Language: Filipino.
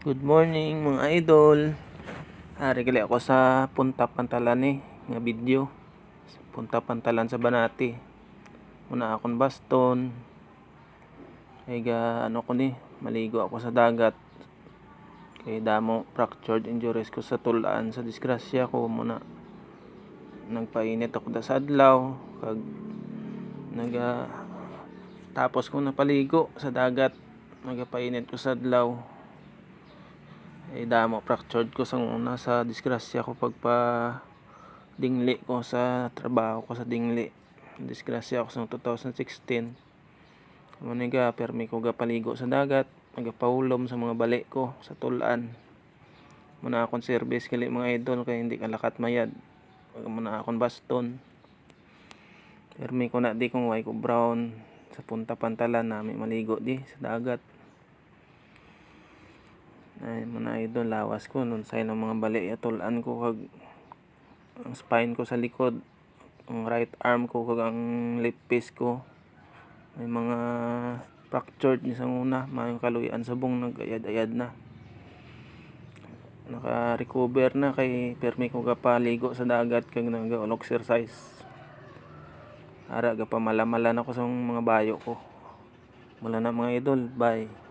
Good morning mga idol. Ari gali ako sa Punta Pantalan nga video. Punta Pantalan sa Banati. Muna akong baston. Kay ano ko maligo ako sa dagat. Kay damo fractured injuries ko sa tulaan sa disgrasya ko muna. Nagpainit ako sa adlaw kag tapos ko napaligo sa dagat. Nagapainit ko sa adlaw. Damo fractured ko sa disgrasya ko pagpa dingli ko sa trabaho ko sa dingli. Disgrasya ako sa 2016. Maniga permi ko paligo sa dagat, nagapaulom sa mga bali ko sa tulan. Muna akong service kali mga idol kay hindi kalakat mayad. Muna akong baston. Permi ko na di kung way ko brown sa Punta Pantalan nami maligo di sa dagat. Ay mga idol, lawas ko nun sa ng mga bali tulan ko kag ang spine ko sa likod, ang right arm ko kag ang left piece ko may mga fractured ni sa una, may kaluyan sa bong nagayad-ayad na. Naka-recover na kay permi ko paligo sa dagat kag nag-exercise. Ara ga pamalam-malan ako sa mga bayo ko. Mula na mga idol, bye.